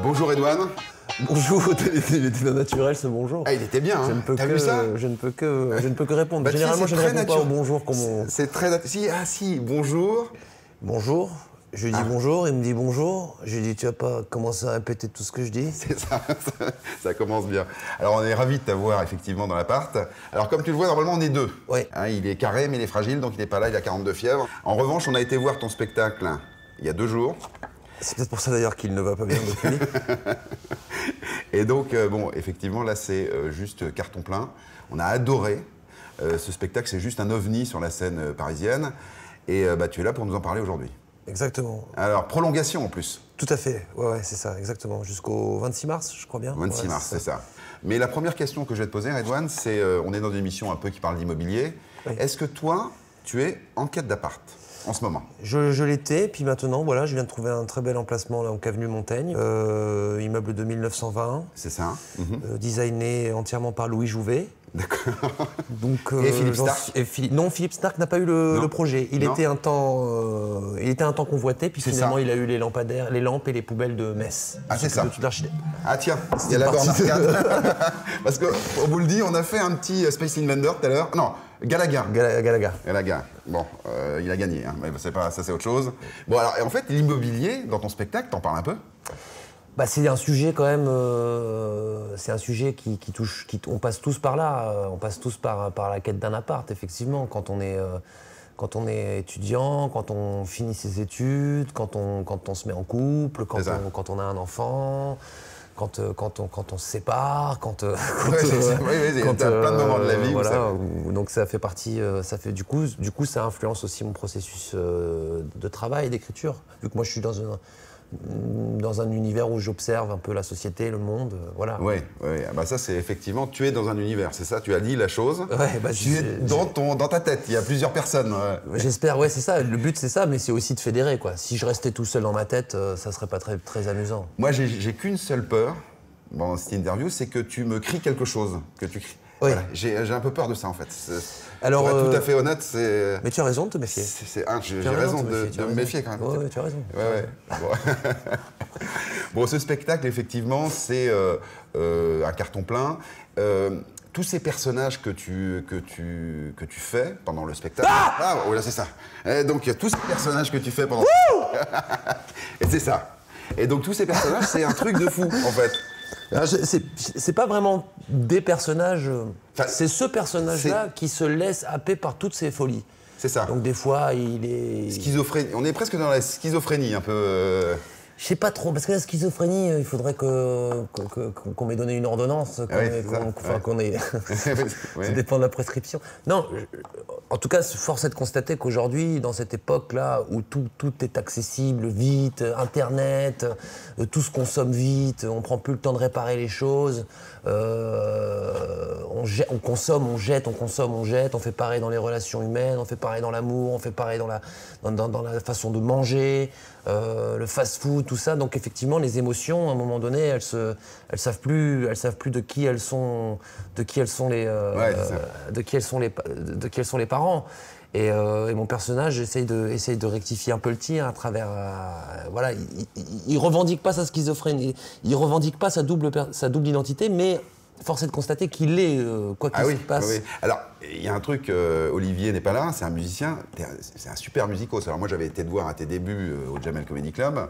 Bonjour Edouane. Bonjour, il était naturel ce bonjour. Ah, il était bien, hein. T'as vu ça? Je ne peux que répondre. Bah, généralement, je ne réponds pas au bonjour. C'est très naturel. Si, bonjour. Bonjour. Je lui dis bonjour, il me dit bonjour. Je lui dis, tu vas pas commencer à répéter tout ce que je dis? C'est ça, ça commence bien. Alors, on est ravis de t'avoir effectivement dans l'appart. Alors, comme tu le vois, normalement, on est deux. Oui. Hein, il est carré, mais il est fragile, donc il n'est pas là, il a 42 fièvres. En revanche, on a été voir ton spectacle il y a 2 jours. C'est peut-être pour ça d'ailleurs qu'il ne va pas bien depuis. Et donc, bon, effectivement, là, c'est juste carton plein. On a adoré ce spectacle, c'est juste un ovni sur la scène parisienne. Et tu es là pour nous en parler aujourd'hui. Exactement. Alors, prolongation en plus. Tout à fait, ouais, c'est ça, exactement. Jusqu'au 26 mars, je crois bien. 26 mars, c'est ça. Mais la première question que je vais te poser, Redouane, c'est, on est dans une émission un peu qui parle d'immobilier. Oui. Est-ce que toi, tu es en quête d'appart en ce moment? Je l'étais, puis maintenant, voilà, je viens de trouver un très bel emplacement là, au Avenue Montaigne, immeuble de 1920. C'est ça. Designé entièrement par Louis Jouvet. D'accord. Donc, et Philippe Stark Non, Philippe Stark n'a pas eu le projet. Il était un temps convoité, puis finalement il a eu les lampadaires, les lampes et les poubelles de Metz. Ah, c'est ça. De toute l'architecte. Ah tiens, il y a la borne arcade. Parce qu'on vous le dit, on a fait un petit Space Invader tout à l'heure. Non, Galaga. Galaga. Bon, il a gagné, hein. Mais c'est pas, ça c'est autre chose. Bon alors, en fait, l'immobilier, dans ton spectacle, t'en parles un peu? Bah, c'est un sujet quand même, c'est un sujet qui touche, on passe tous par là, on passe tous par la quête d'un appart, effectivement, quand on est étudiant, quand on finit ses études, quand on se met en couple, quand on a un enfant, quand on se sépare, il y a plein de moments de la vie. Voilà, donc ça fait partie, du coup ça influence aussi mon processus de travail, d'écriture, vu que moi je suis dans un univers où j'observe un peu la société, le monde, voilà. Oui, bah ça c'est effectivement, tu es dans un univers, c'est ça, tu as dit la chose. Ouais, bah, tu es dans ta tête, il y a plusieurs personnes. Ouais. J'espère, ouais, c'est ça, le but c'est ça, mais c'est aussi de fédérer, quoi. Si je restais tout seul dans ma tête, ça serait pas très, très amusant. Moi j'ai qu'une seule peur dans cette interview, c'est que tu me cries quelque chose, que tu cries. Oui. Voilà, j'ai un peu peur de ça en fait. Alors, pour être tout à fait honnête, c'est... Mais tu as raison de te méfier. J'ai raison de me méfier quand même. Oui, tu as raison. Ouais. Bon, ce spectacle, effectivement, c'est un carton plein. Tous ces personnages que tu fais pendant le spectacle... là, c'est ça. Et donc, tous ces personnages que tu fais pendant... Et c'est ça. Et donc, tous ces personnages, c'est un truc de fou, en fait. C'est pas vraiment des personnages, c'est ce personnage-là qui se laisse happer par toutes ces folies. C'est ça. Donc des fois, il est... Schizophrénie. On est presque dans la schizophrénie, un peu... Je sais pas trop, parce que la schizophrénie, il faudrait qu'on m'ait donné une ordonnance, qu'on ait... Ça dépend de la prescription. Non, en tout cas, force est de constater qu'aujourd'hui, dans cette époque-là, où tout est accessible vite, Internet, tout se consomme vite, on prend plus le temps de réparer les choses, on consomme, on jette, on fait pareil dans les relations humaines, on fait pareil dans l'amour, on fait pareil dans la façon de manger, le fast-food, tout ça. Donc effectivement, les émotions, à un moment donné, elles savent plus de qui elles sont les parents. Et mon personnage essaye de rectifier un peu le tir à travers, voilà, il revendique pas sa schizophrénie, il revendique pas sa double identité, mais force est de constater qu'il est, quoi qu'il se passe. Oui. Alors, il y a un truc, Olivier n'est pas là, c'est un musicien, c'est un super musicos. Alors moi, j'avais été te voir à tes débuts au Jamel Comedy Club,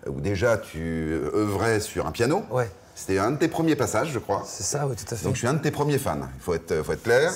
où déjà tu œuvrais sur un piano. Ouais. C'était un de tes premiers passages, je crois. C'est ça, oui, tout à fait. Donc je suis un de tes premiers fans, il faut être clair.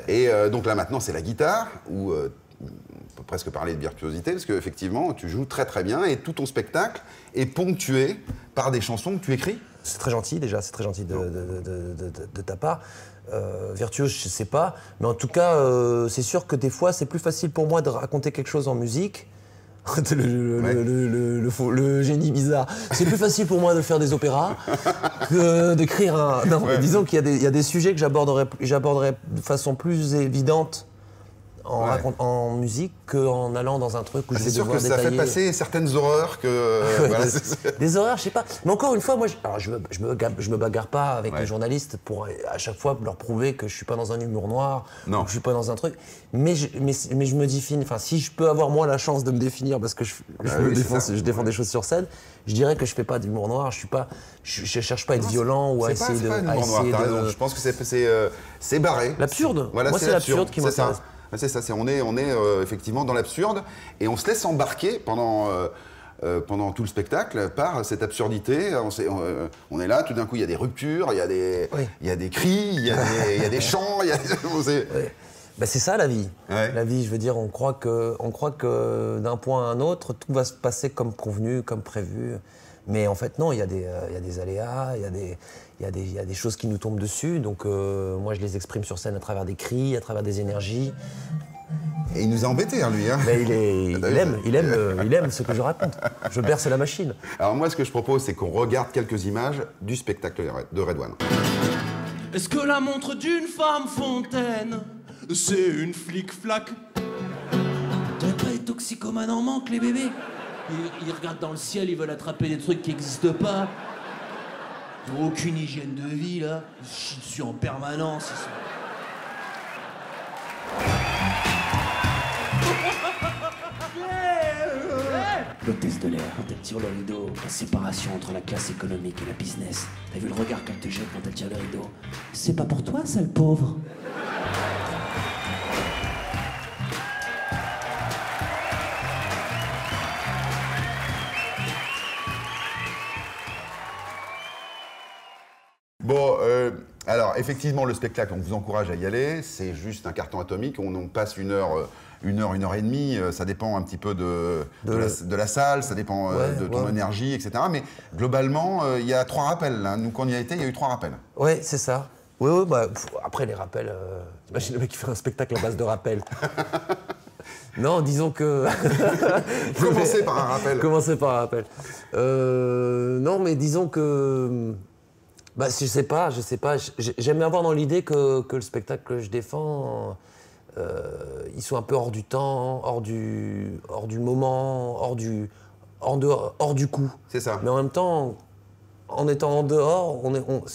Et donc là, maintenant, c'est la guitare, où on peut presque parler de virtuosité, parce qu'effectivement, tu joues très très bien, et tout ton spectacle est ponctué par des chansons que tu écris. C'est très gentil, déjà, c'est très gentil de ta part. Virtuose, je sais pas, mais en tout cas, c'est sûr que des fois, c'est plus facile pour moi de raconter quelque chose en musique. Le génie bizarre. C'est plus facile pour moi de faire des opéras que d'écrire un... Non, disons qu'il y a des sujets que j'aborderai de façon plus évidente en musique qu'en allant dans un truc où je vais devoir détailler. C'est sûr que ça fait passer certaines horreurs que... voilà, des horreurs, je sais pas. Mais encore une fois, moi, je me bagarre pas avec les journalistes pour à chaque fois leur prouver que je suis pas dans un humour noir, ou que je suis pas dans un truc. Mais je me définis. Enfin, si je peux avoir moi la chance de me définir parce que je défends des choses sur scène, je dirais que je fais pas d'humour noir. Je cherche pas à être violent ou à essayer de. Je pense que c'est barré. L'absurde. Voilà, moi, c'est l'absurde qui m'intéresse. C'est ça, on est effectivement dans l'absurde et on se laisse embarquer pendant tout le spectacle par cette absurdité. On est là, tout d'un coup il y a des ruptures, il y a des cris, il y a des chants. C'est ça la vie. La vie, je veux dire, on croit que d'un point à un autre, tout va se passer comme convenu, comme prévu. Mais en fait non, il y a des aléas, il y a des choses qui nous tombent dessus. Donc moi je les exprime sur scène à travers des cris, à travers des énergies. Et il nous a embêtés, hein, lui. Hein. Mais il aime ce que je raconte. Je berce la machine. Alors moi, ce que je propose, c'est qu'on regarde quelques images du spectacle de Redouane. Est-ce que la montre d'une femme fontaine, c'est une flic-flac? T'as pas les toxicomanes en manque, les bébés? Ils regardent dans le ciel, ils veulent attraper des trucs qui n'existent pas. Ils n'ont aucune hygiène de vie, là. Ils chient dessus en permanence. L'hôtesse de l'air, quand elle tire le rideau, la séparation entre la classe économique et la business. T'as vu le regard qu'elle te jette quand elle tire le rideau? C'est pas pour toi, sale pauvre. Bon, alors effectivement, le spectacle, on vous encourage à y aller. C'est juste un carton atomique. On passe une heure et demie. Ça dépend un petit peu de la salle, ça dépend de ton énergie, etc. Mais globalement, il y a 3 rappels. Là. Nous, quand on y a été, il y a eu 3 rappels. Oui, c'est ça. Oui, après les rappels, t'imagines le mec qui fait un spectacle à base de rappels. Non, disons que... Commencez par un rappel. Commencez par un rappel. Non, mais disons que... je sais pas. J'aime bien avoir dans l'idée que le spectacle que je défends, il soit un peu hors du temps, hors du moment, hors du coup. C'est ça. Mais en même temps, en étant en dehors,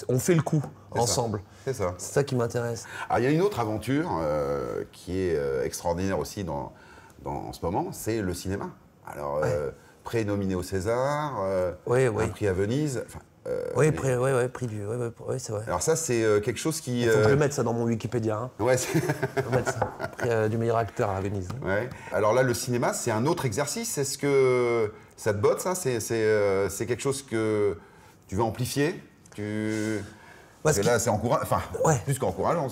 on fait le coup ensemble. C'est ça. C'est ça qui m'intéresse. Alors, il y a une autre aventure qui est extraordinaire aussi en ce moment, c'est le cinéma. Alors, pré-nominé au César, un prix à Venise. Prix du... Oui, c'est vrai. Alors ça, c'est quelque chose qui... Faut que je le mette ça dans mon Wikipédia. Hein. Ouais, faut mettre ça. Prix du meilleur acteur à Venise. Ouais. Alors là, le cinéma, c'est un autre exercice. Est-ce que ça te botte, ça? C'est quelque chose que tu veux amplifier? Parce que là, c'est encourageant. Enfin, plus qu'encourageant.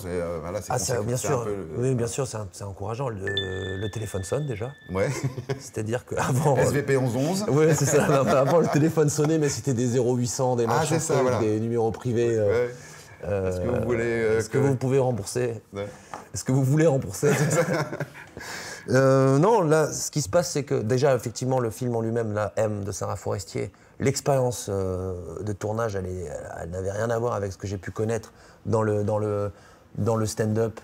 Bien sûr. Oui, bien sûr, c'est encourageant. Le téléphone sonne déjà. Ouais. C'est-à-dire qu'avant. SVP 1111. Oui, c'est ça. Avant, le téléphone sonnait, mais c'était des 0800, des machins, des numéros privés. Est-ce que vous voulez. Est-ce que vous pouvez rembourser? Est-ce que vous voulez rembourser? Non, là, ce qui se passe, c'est que déjà, effectivement, le film en lui-même, là, M de Sarah Forestier, l'expérience de tournage, elle n'avait rien à voir avec ce que j'ai pu connaître dans le stand-up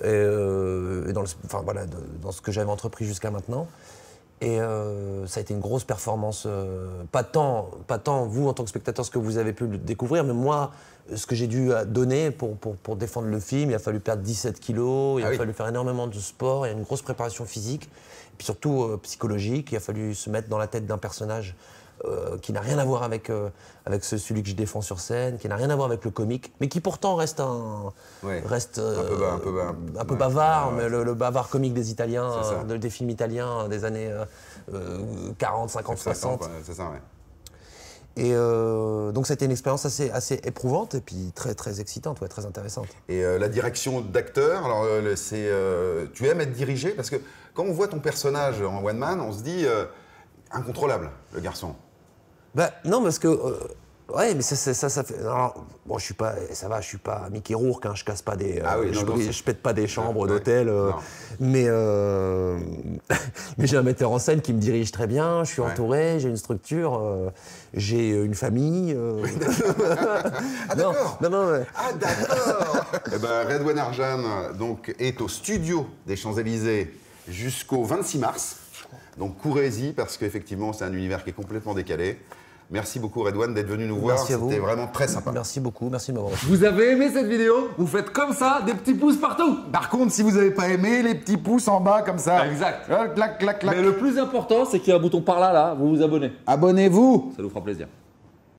et dans ce que j'avais entrepris jusqu'à maintenant. Et ça a été une grosse performance, pas tant vous en tant que spectateur ce que vous avez pu le découvrir, mais moi ce que j'ai dû donner pour défendre le film. Il a fallu perdre 17 kilos, il a fallu faire énormément de sport, il y a une grosse préparation physique, et puis surtout psychologique. Il a fallu se mettre dans la tête d'un personnage qui n'a rien à voir avec celui que je défends sur scène, qui n'a rien à voir avec le comique, mais qui pourtant reste un peu bavard, mais le bavard comique des Italiens, des films italiens des années 40, 50, 60. C'est ça, ouais. Et donc c'était une expérience assez éprouvante et puis très, très excitante, très intéressante. Et la direction d'acteur, alors tu aimes être dirigé? Parce que quand on voit ton personnage en one man, on se dit incontrôlable, le garçon. Non, parce que Ouais, mais ça fait. Non, bon, je suis pas. Ça va, je suis pas Mickey Rourke, hein, je casse pas des. Je pète pas des chambres d'hôtel. Mais j'ai un metteur en scène qui me dirige très bien. Je suis entouré, j'ai une structure, j'ai une famille. Ah d'accord. Non. Ah d'accord. Eh ben, Redouane Arjan donc est au studio des Champs-Élysées jusqu'au 26 mars. Donc courez-y parce qu'effectivement c'est un univers qui est complètement décalé. Merci beaucoup Redouane d'être venu nous voir, c'était vraiment très sympa. Merci beaucoup, merci de m'avoir reçu. Vous avez aimé cette vidéo? Vous faites comme ça, des petits pouces partout. Par contre, si vous n'avez pas aimé, les petits pouces en bas comme ça. Exact. Clac, clac, clac. Mais le plus important, c'est qu'il y a un bouton par là, vous vous abonnez. Abonnez-vous. Ça nous fera plaisir.